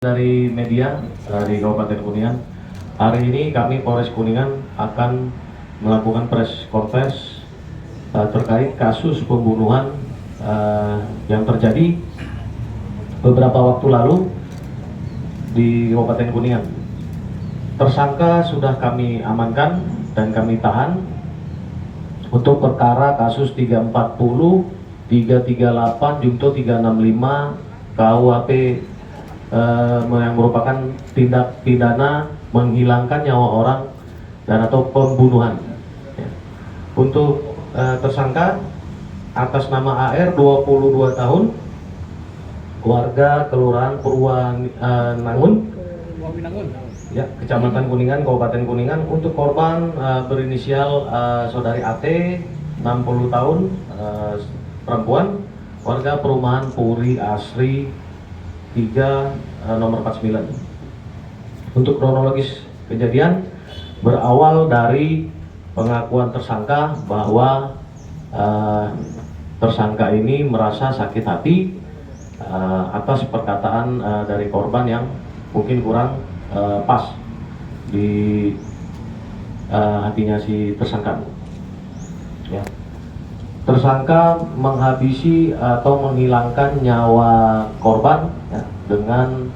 Dari media di Kabupaten Kuningan, hari ini kami Polres Kuningan akan melakukan press conference terkait kasus pembunuhan yang terjadi beberapa waktu lalu di Kabupaten Kuningan. Tersangka sudah kami amankan dan kami tahan untuk perkara kasus 340, 338, Junto 365 KUHP yang merupakan tindak pidana menghilangkan nyawa orang dan atau pembunuhan. Untuk tersangka atas nama AR 22 tahun, warga Kelurahan Purwanangun, ya, Kecamatan Kuningan, Kabupaten Kuningan. Untuk korban berinisial saudari AT 60 tahun, perempuan, warga perumahan Puri Asri 3 nomor 49. Untuk kronologis kejadian berawal dari pengakuan tersangka bahwa tersangka ini merasa sakit hati atas perkataan dari korban yang mungkin kurang pas di hatinya si tersangka. Ya. Tersangka menghabisi atau menghilangkan nyawa korban ya, dengan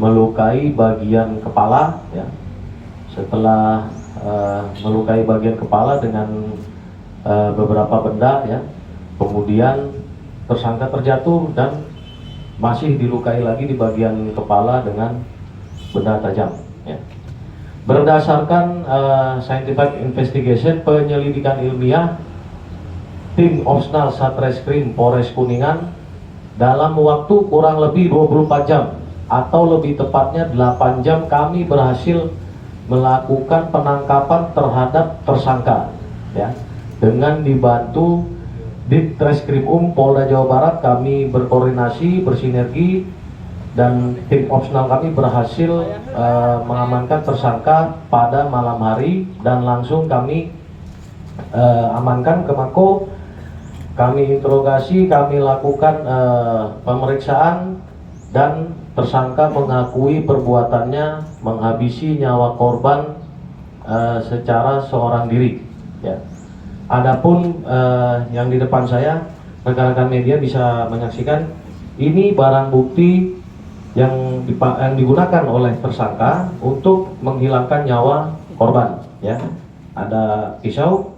melukai bagian kepala. Ya. Setelah melukai bagian kepala dengan beberapa benda, ya, kemudian tersangka terjatuh dan masih dilukai lagi di bagian kepala dengan benda tajam. Ya. Berdasarkan scientific investigation, penyelidikan ilmiah, tim Opsnal Satreskrim Polres Kuningan dalam waktu kurang lebih 24 jam atau lebih tepatnya 8 jam kami berhasil melakukan penangkapan terhadap tersangka, ya, dengan dibantu Ditreskrimum Polda Jawa Barat. Kami berkoordinasi, bersinergi, dan tim Opsnal kami berhasil mengamankan tersangka pada malam hari dan langsung kami amankan ke Mako. Kami interogasi, kami lakukan pemeriksaan, dan tersangka mengakui perbuatannya menghabisi nyawa korban secara seorang diri. Ya. Adapun yang di depan saya, rekan-rekan media bisa menyaksikan, ini barang bukti yang digunakan oleh tersangka untuk menghilangkan nyawa korban. Ya. Ada pisau.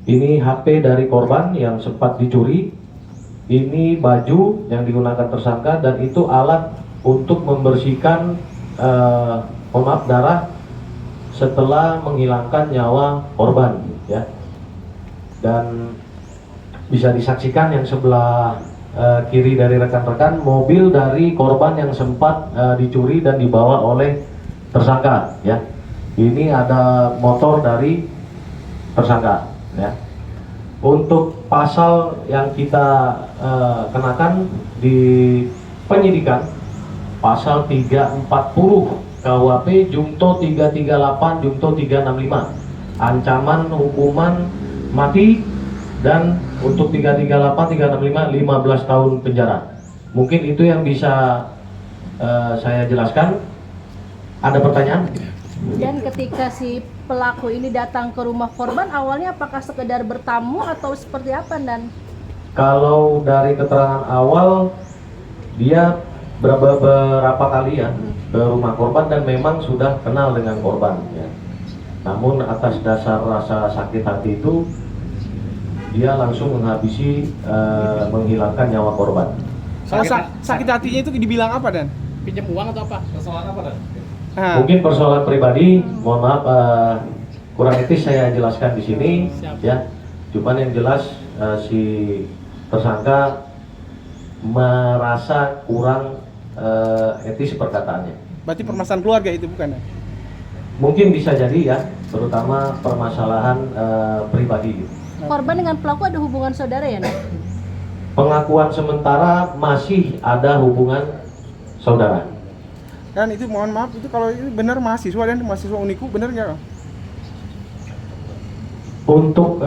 Ini HP dari korban yang sempat dicuri. Ini baju yang digunakan tersangka, dan itu alat untuk membersihkan darah setelah menghilangkan nyawa korban, ya. Dan bisa disaksikan yang sebelah kiri dari rekan-rekan, mobil dari korban yang sempat dicuri dan dibawa oleh tersangka, ya. Ini ada motor dari tersangka. Ya. Untuk pasal yang kita kenakan di penyidikan, pasal 340 KUHP Junto 338, Junto 365, ancaman hukuman mati, dan untuk 338, 365 15 tahun penjara. Mungkin itu yang bisa saya jelaskan. Ada pertanyaan? Dan ketika si pelaku ini datang ke rumah korban, awalnya apakah sekedar bertamu atau seperti apa, Dan? Kalau dari keterangan awal, dia beberapa kali ya ke rumah korban dan memang sudah kenal dengan korban. Ya. Namun atas dasar rasa sakit hati itu, dia langsung menghabisi, menghilangkan nyawa korban. Sakit hatinya itu dibilang apa, Dan? Pinjam uang atau apa? Persoalan apa, Dan? Mungkin persoalan pribadi, mohon maaf, kurang etis saya jelaskan di sini. Ya, cuman yang jelas si tersangka merasa kurang etis perkataannya. Berarti permasalahan keluarga itu, bukan, ya? Mungkin bisa jadi, ya, terutama permasalahan pribadi. Korban dengan pelaku ada hubungan saudara, ya, Dan? Pengakuan sementara masih ada hubungan saudara. Kan itu, mohon maaf, itu kalau ini benar mahasiswa, dan mahasiswa Uniku, benar nggak? Untuk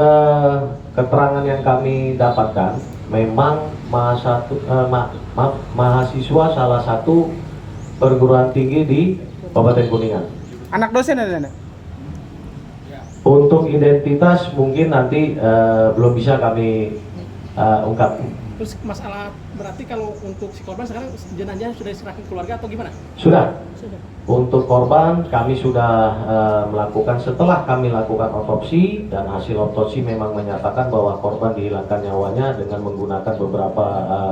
keterangan yang kami dapatkan, memang mahasiswa salah satu perguruan tinggi di Kabupaten Kuningan. Anak dosen ada enggak? Untuk identitas mungkin nanti belum bisa kami ungkap. Terus masalah berarti kalau untuk si korban sekarang jenazahnya sudah diserahkan ke keluarga atau gimana? Sudah. Untuk korban kami sudah melakukan, setelah kami lakukan otopsi dan hasil otopsi memang menyatakan bahwa korban dihilangkan nyawanya dengan menggunakan beberapa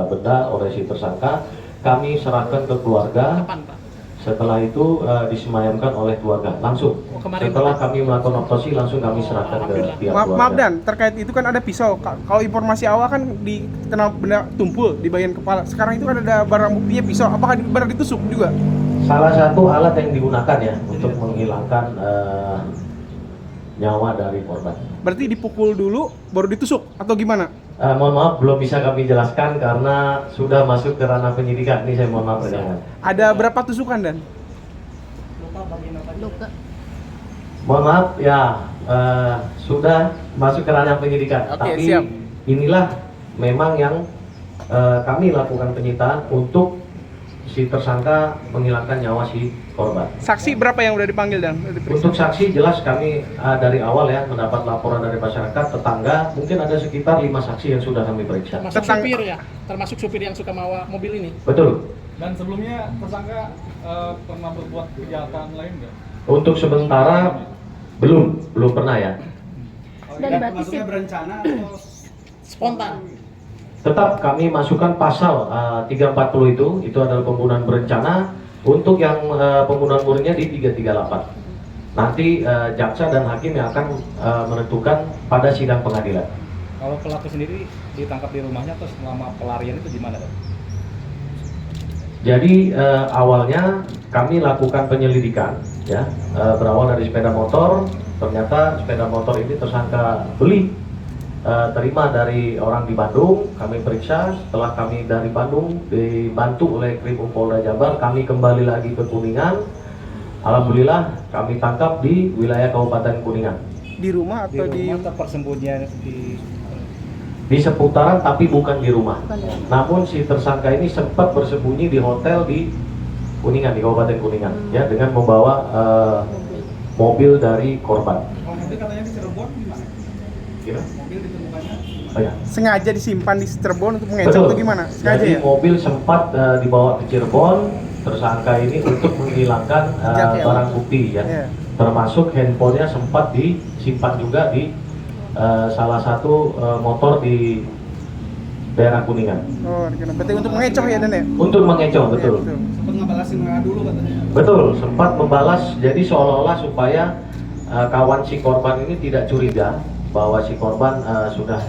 benda oleh si tersangka. Kami serahkan ke keluarga. Kapan, Pak? Setelah itu disemayamkan oleh keluarga langsung. Kemarin, Setelah Pak? kami melakukan otopsi langsung kami serahkan ke pihak Maaf, keluarga. maaf Dan, terkait itu kan ada pisau. Kalau informasi awal kan dikenal benda tumpul di bagian kepala. Sekarang itu kan ada barang buktinya pisau. Apakah benar ditusuk juga? Salah satu alat yang digunakan ya untuk menghilangkan nyawa dari korban. Berarti dipukul dulu baru ditusuk atau gimana? Mohon maaf belum bisa kami jelaskan karena sudah masuk ke ranah penyidikan. Ini saya mohon maaf rekan. Ada berapa tusukan Dan? Luka. Mohon maaf ya sudah masuk ke ranah penyidikan. Oke, Tapi siap. inilah memang yang kami lakukan penyitaan untuk si tersangka menghilangkan nyawa si korban. Saksi berapa yang udah dipanggil Dan? Udah diperiksa? Untuk saksi jelas kami dari awal ya mendapat laporan dari masyarakat, tetangga, mungkin ada sekitar 5 saksi yang sudah kami periksa. Termasuk Tetangga- supir ya? Termasuk supir yang suka bawa mobil ini? Betul. Dan sebelumnya tersangka pernah berbuat kejahatan lain nggak? Untuk sementara belum pernah ya. Dan berarti si berencana atau Spontan? Tetap kami masukkan pasal 340 itu adalah pembunuhan berencana. Untuk yang pembunuhan murninya di 338. Nanti jaksa dan hakim yang akan menentukan pada sidang pengadilan. kalau pelaku sendiri ditangkap di rumahnya atau selama pelarian itu di mana, Dok? Jadi awalnya kami lakukan penyelidikan ya, berawal dari sepeda motor. Ternyata sepeda motor ini tersangka beli, terima dari orang di Bandung. Kami periksa, setelah kami dari Bandung dibantu oleh Krim Polda Jabar, kami kembali lagi ke Kuningan. Alhamdulillah kami tangkap di wilayah Kabupaten Kuningan. Di rumah atau di rumah atau persembunyian Di seputaran tapi bukan di rumah. Namun si tersangka ini sempat bersembunyi di hotel di Kuningan, di Kabupaten Kuningan, ya, dengan membawa mobil dari korban. Oh, nanti katanya di Cirebon gimana? Gimana? Mobil ditemukannya Oh, ya. sengaja disimpan di Cirebon untuk mengecoh Betul. atau gimana? Sengaja Jadi ya? mobil sempat dibawa ke Cirebon, tersangka ini untuk menghilangkan Jejak ya? barang bukti ya. Iya. Termasuk handphonenya sempat disimpan juga di salah satu motor di daerah Kuningan. Oh, berarti untuk mengecoh ya Dan ya? Untuk mengecoh, betul. Iya, sempat ngebalasin WA dulu katanya. Betul, sempat membalas. Jadi seolah-olah supaya kawan si korban ini tidak curiga bahwa si korban sudah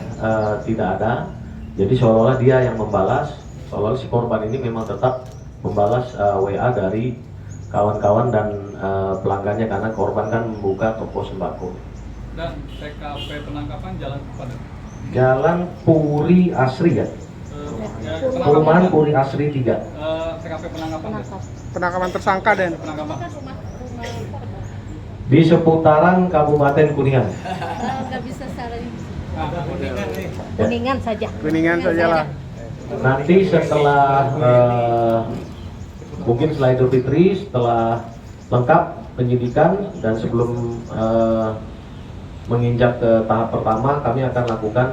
tidak ada. Jadi seolah-olah dia yang membalas. Seolah-olah si korban ini memang tetap membalas WA dari kawan-kawan dan pelanggannya, karena korban kan membuka toko sembako. Dan TKP penangkapan jalan kepada Jalan Puri Asri ya, Perumahan Puri Asri 3. TKP penangkapan Penangkapan tersangka Dan. penangkapan Di seputaran Kabupaten Kuningan. nggak bisa secara Kuningan nih. Kuningan saja. Kuningan saja lah. Nanti setelah mungkin setelah Idul Fitri, setelah lengkap penyidikan dan sebelum menginjak ke tahap pertama, kami akan lakukan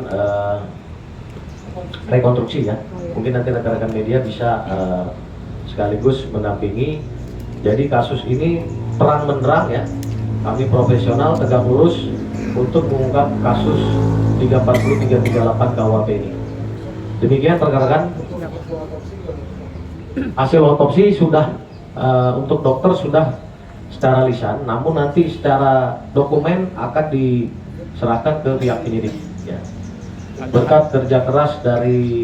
rekonstruksi ya. Mungkin nanti rekan-rekan media bisa sekaligus mendampingi. Jadi kasus ini terang benderang ya. Kami profesional, tegak lurus untuk mengungkap kasus 340-338 KUHP ini. Demikian rekan-rekan. Hasil otopsi sudah untuk dokter sudah secara lisan, namun nanti secara dokumen akan diserahkan ke pihak penyidik. Ya. Berkat kerja keras dari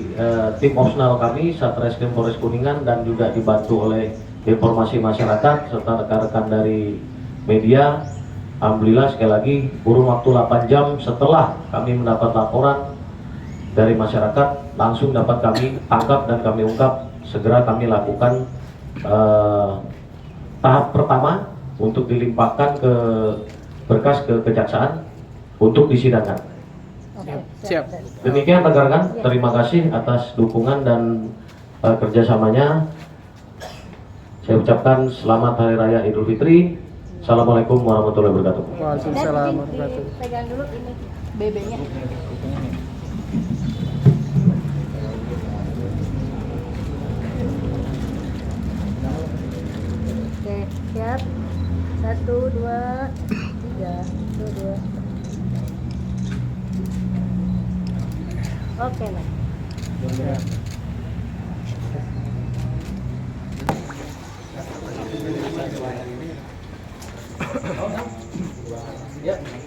tim opsional kami, Satreskrim Polres Kuningan, dan juga dibantu oleh informasi masyarakat serta rekan-rekan dari media, alhamdulillah sekali lagi kurun waktu 8 jam setelah kami mendapat laporan dari masyarakat, langsung dapat kami tangkap dan kami ungkap. Segera kami lakukan tahap pertama untuk dilimpahkan ke berkas ke kejaksaan untuk disidangkan. Siap. Demikian rekan-rekan, terima kasih atas dukungan dan kerjasamanya. Saya ucapkan selamat Hari Raya Idul Fitri. Assalamualaikum warahmatullahi wabarakatuh. Waalaikumsalam Dan warahmatullahi pegang dulu ini BB-nya. Oke, siap. 1, 2, 3. 1, 2. Oke, nah.